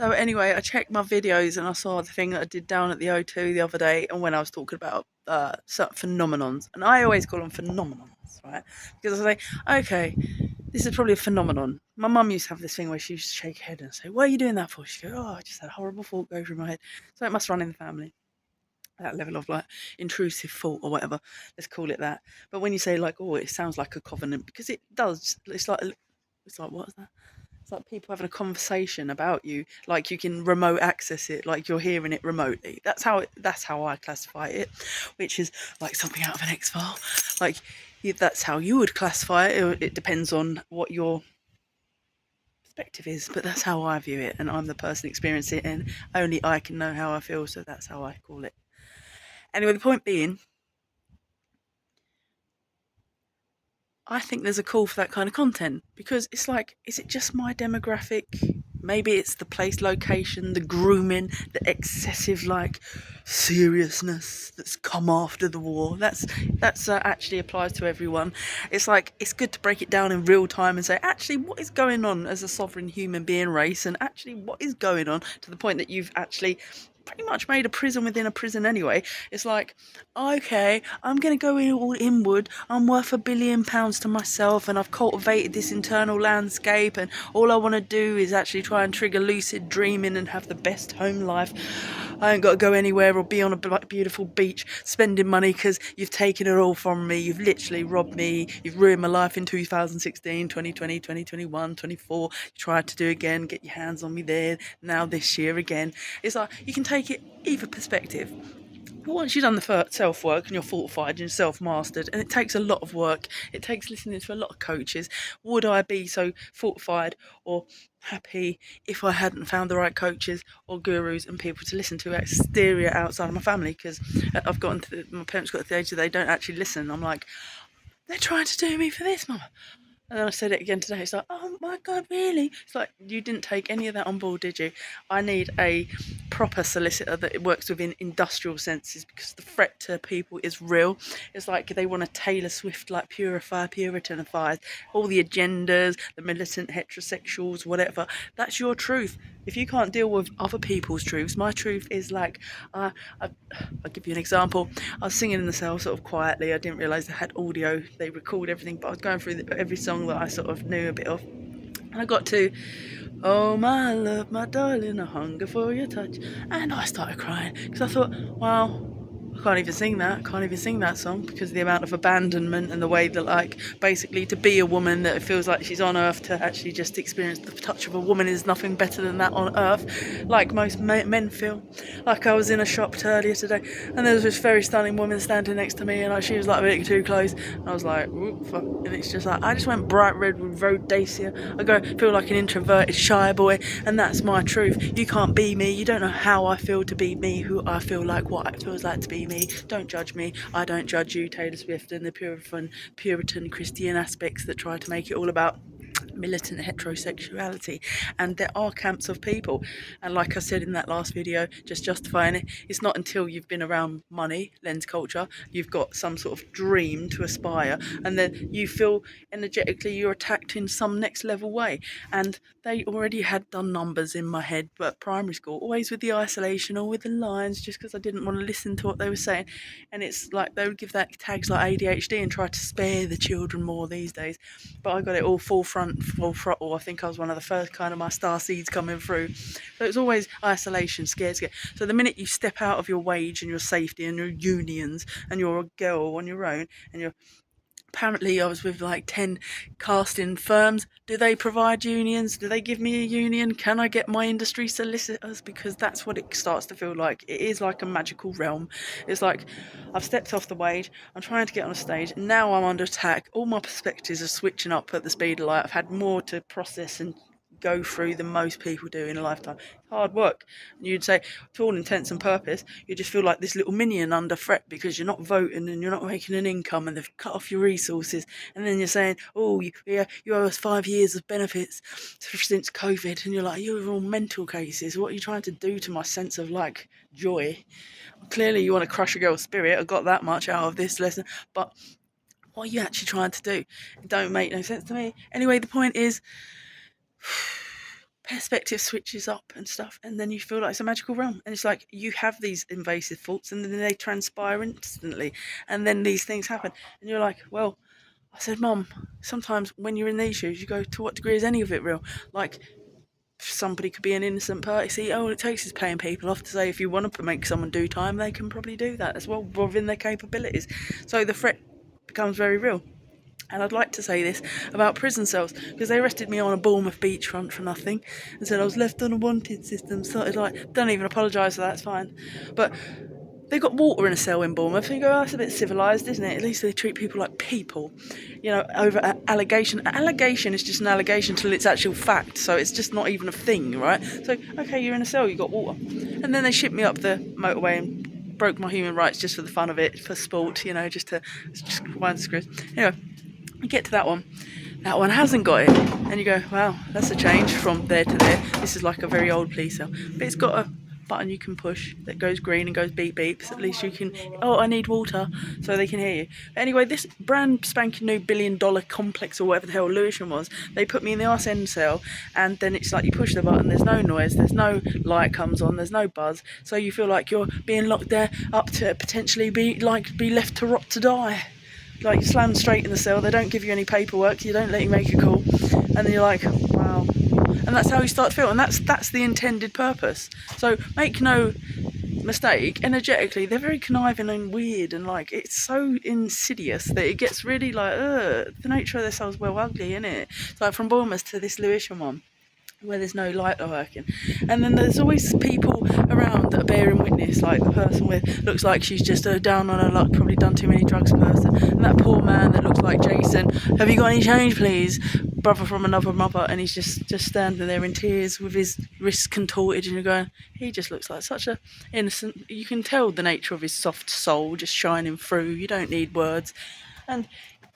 So anyway, I checked my videos and I saw the thing that I did down at the O2 the other day, and when I was talking about certain phenomenons, and I always call them phenomenons, right? Because I say, okay, this is probably a phenomenon. My mum used to have this thing where she used to shake her head and say, "What are you doing that for?" She'd go, "Oh, I just had a horrible thought go through my head." So it must run in the family. That level of like intrusive thought or whatever, let's call it that. But when you say like, "Oh, it sounds like a covenant," because it does. It's like what is that? It's like people having a conversation about you, like you can remote access it, like you're hearing it remotely. That's how I classify it, which is like something out of an X file. Like that's how you would classify it. It depends on what your perspective is, but that's how I view it, and I'm the person experiencing it, and only I can know how I feel, so that's how I call it. Anyway, the point being, I think there's a call for that kind of content because it's like, is it just my demographic? Maybe it's the place, location, the grooming, the excessive like seriousness that's come after the war. That's actually applies to everyone. It's like it's good to break it down in real time and say actually what is going on as a sovereign human being race, and actually what is going on to the point that you've actually pretty much made a prison within a prison anyway. It's like, okay, I'm going to go in all inward. I'm worth £1 billion to myself, and I've cultivated this internal landscape, and all I want to do is actually try and trigger lucid dreaming and have the best home life. I ain't got to go anywhere or be on a beautiful beach spending money because you've taken it all from me. You've literally robbed me. You've ruined my life in 2016, 2020, 2021, 24. You tried to do again, get your hands on me there. Now this year again. It's like you can take it either perspective. But once you've done the self-work and you're fortified and you're self-mastered, and it takes a lot of work, it takes listening to a lot of coaches, would I be so fortified or happy if I hadn't found the right coaches or gurus and people to listen to exterior outside of my family? Because my parents got to the age that they don't actually listen. I'm like, they're trying to do me for this, mama. And then I said it again today. It's like, oh my God, really? It's like, you didn't take any of that on board, did you? I need a proper solicitor that works within industrial senses because the threat to people is real. It's like they want to Taylor Swift, like Puritanified, all the agendas, the militant heterosexuals, whatever. That's your truth. If you can't deal with other people's truths, my truth is like, I'll give you an example. I was singing in the cell sort of quietly. I didn't realise they had audio. They record everything, but I was going through every song that I sort of knew a bit of. And I got to, "Oh my love, my darling, I hunger for your touch." And I started crying because I thought, wow, I can't even sing that. I can't even sing that song because of the amount of abandonment and the way that, like, basically to be a woman that it feels like she's on earth, to actually just experience the touch of a woman is nothing better than that on earth, like most men feel. Like I was in a shop earlier today and there was this very stunning woman standing next to me, and she was like a bit too close. And I was like, "Ooh, fuck." And it's just like, I just went bright red with rhodacea. Feel like an introverted shy boy, and that's my truth. You can't be me. You don't know how I feel to be me, who I feel like, what it feels like to be me. Don't judge me. I don't judge you, Taylor Swift, and the Puritan Christian aspects that try to make it all about militant heterosexuality. And there are camps of people, and like I said in that last video, just justifying it, it's not until you've been around money, lens culture, you've got some sort of dream to aspire, and then you feel energetically you're attacked in some next level way. And they already had done numbers in my head, but primary school, always with the isolation or with the lines, just because I didn't want to listen to what they were saying. And it's like they would give that tags like ADHD and try to spare the children more these days, but I got it all full throttle. I think I was one of the first kind of my star seeds coming through. So it's always isolation, scared. So the minute you step out of your wage and your safety and your unions, and you're a girl on your own, and you're apparently I was with like 10 casting firms. Do they provide unions? Do they give me a union? Can I get my industry solicitors? Because that's what it starts to feel like. It is like a magical realm. It's like I've stepped off the wage, I'm trying to get on a stage, and now I'm under attack. All my perspectives are switching up at the speed of light. I've had more to process and go through than most people do in a lifetime. It's hard work. And you'd say, to all intents and purpose, you just feel like this little minion under threat because you're not voting and you're not making an income and they've cut off your resources. And then you're saying, oh, you owe us 5 years of benefits since COVID. And you're like, you're all mental cases. What are you trying to do to my sense of like joy? Clearly you want to crush a girl's spirit. I got that much out of this lesson. But what are you actually trying to do? It don't make no sense to me. Anyway, the point is, perspective switches up and stuff, and then you feel like it's a magical realm. And it's like you have these invasive thoughts, and then they transpire instantly, and then these things happen, and you're like, well, I said, Mum, sometimes when you're in these shoes, you go, to what degree is any of it real? Like, somebody could be an innocent party. See, all it takes is paying people off to say if you want to make someone do time, they can probably do that as well within their capabilities. So the threat becomes very real. And I'd like to say this about prison cells, because they arrested me on a Bournemouth beachfront for nothing and said I was left on a wanted system. Started like, don't even apologise for that, it's fine. But they got water in a cell in Bournemouth, and you go, oh, that's a bit civilised, isn't it? At least they treat people like people, over an allegation. An allegation is just an allegation till it's actual fact, so it's just not even a thing, right? So, okay, you're in a cell, you got water. And then they shipped me up the motorway and broke my human rights just for the fun of it, for sport, just wind the screws. Anyway, you get to that one. That one hasn't got it. And you go, wow, that's a change from there to there. This is like a very old police cell. But it's got a button you can push that goes green and goes beep beep, so at least you can, oh, I need water, so they can hear you. But anyway, this brand spanking new $1 billion complex, or whatever the hell Lewisham was, they put me in the arse end cell, and then it's like you push the button, there's no noise, there's no light comes on, there's no buzz, so you feel like you're being locked there up to potentially be left to rot to die. Like, you slam straight in the cell, they don't give you any paperwork, you don't let you make a call, and then you're like, wow. And that's how you start to feel, and that's the intended purpose. So make no mistake, energetically they're very conniving and weird, and like, it's so insidious that it gets really like, the nature of their cells well ugly, isn't it? It's like from Bournemouth to this Lewisham one, where there's no light working, and then there's always people around that are bearing witness, like the person with looks like she's just down on her luck, probably done too many drugs person, and that poor man that looks like Jason, have you got any change please, brother from another mother, and he's just standing there in tears with his wrists contorted, and you're going, he just looks like such a innocent, you can tell the nature of his soft soul just shining through, you don't need words, and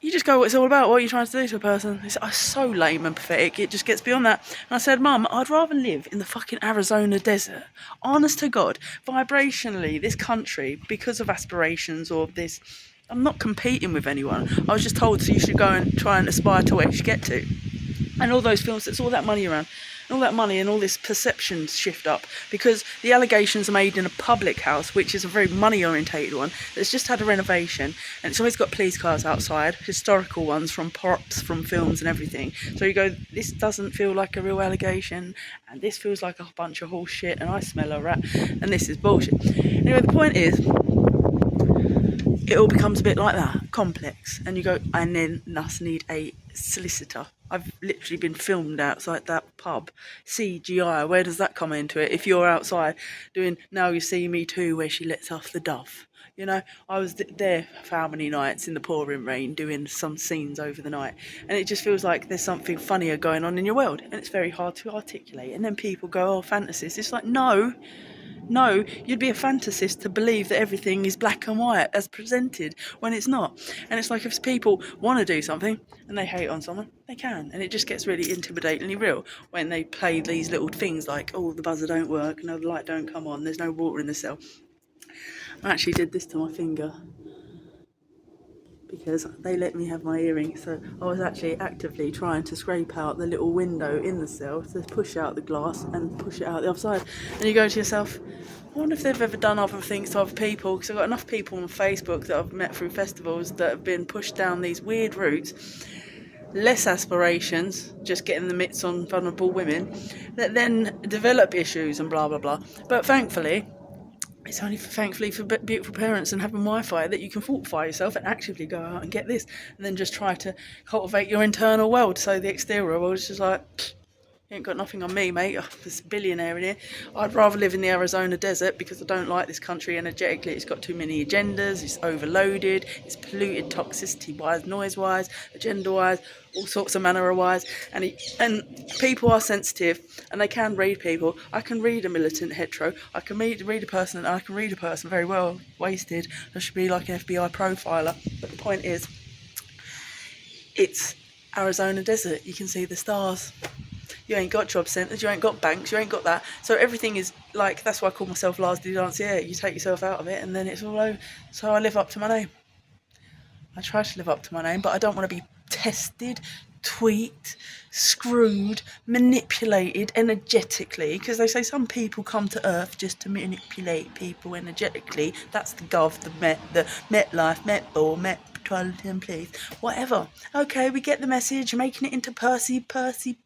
you just go, what it's all about, what are you trying to do to a person? It's so lame and pathetic, it just gets beyond that. And I said, Mum, I'd rather live in the fucking Arizona desert. Honest to God, vibrationally, this country, because of aspirations or this, I'm not competing with anyone. I was just told, so you should go and try and aspire to where you should get to. And all those films, there's all that money around. And all that money and all this perceptions shift up, because the allegations are made in a public house, which is a very money orientated one, that's just had a renovation, and it's always got police cars outside, historical ones from props from films and everything. So you go, this doesn't feel like a real allegation, and this feels like a bunch of horse shit, and I smell a rat, and this is bullshit. Anyway, the point is, it all becomes a bit like that, complex, and you go, and then thus need a solicitor. I've literally been filmed outside that pub. CGI, where does that come into it? If you're outside doing Now You See Me Too, where she lets off the dove. I was there for how many nights in the pouring rain doing some scenes over the night, and it just feels like there's something funnier going on in your world, and it's very hard to articulate. And then people go, oh, fantasies. It's like, no, you'd be a fantasist to believe that everything is black and white as presented when it's not. And it's like, if people want to do something and they hate on someone, they can. And it just gets really intimidatingly real when they play these little things like, oh, the buzzer don't work, no, the light don't come on, there's no water in the cell. I actually did this to my finger because they let me have my earring, so I was actually actively trying to scrape out the little window in the cell to push out the glass and push it out the other side. And you go to yourself, I wonder if they've ever done other things to other people, because I've got enough people on Facebook that I've met through festivals that have been pushed down these weird routes, less aspirations, just getting the mitts on vulnerable women, that then develop issues and blah blah blah. But thankfully, it's only thankfully for beautiful parents and having Wi-Fi that you can fortify yourself and actively go out and get this, and then just try to cultivate your internal world. So the exterior world is just like, you ain't got nothing on me, mate. There's a billionaire in here. I'd rather live in the Arizona desert because I don't like this country energetically. It's got too many agendas. It's overloaded. It's polluted toxicity-wise, noise-wise, agenda-wise, all sorts of manner-wise. And people are sensitive, and they can read people. I can read a militant hetero. I can read a person, and I can read a person very well wasted. I should be like an FBI profiler. But the point is, it's Arizona desert. You can see the stars. You ain't got job centres, you ain't got banks, you ain't got that. So everything is like, that's why I call myself Lars de Dancier. You take yourself out of it and then it's all over. So I live up to my name. I try to live up to my name, but I don't want to be tested tweaked, screwed, manipulated energetically, because they say some people come to Earth just to manipulate people energetically. That's the Gov, the MetLife, Metball, Metropolitan Police, whatever. Okay, we get the message. You're making it into Percy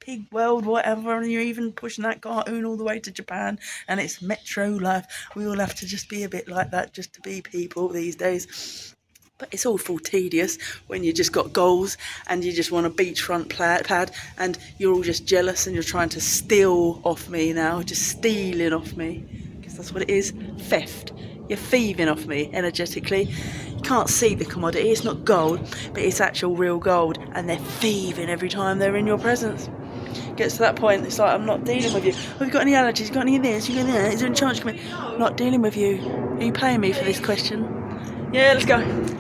Pig World, whatever, and you're even pushing that cartoon all the way to Japan, and it's Metro Life. We all have to just be a bit like that just to be people these days. But it's awful tedious when you just got goals and you just want a beachfront pad and you're all just jealous and you're trying to steal off me now, just stealing off me, because that's what it is, theft. You're thieving off me energetically. You can't see the commodity, it's not gold, but it's actual real gold, and they're thieving every time they're in your presence. Gets to that point, it's like, I'm not dealing with you. Have you got any allergies? You got any of this? You got any of that? Is there any chance you come in? I'm not dealing with you. Are you paying me for this question? Yeah, let's go.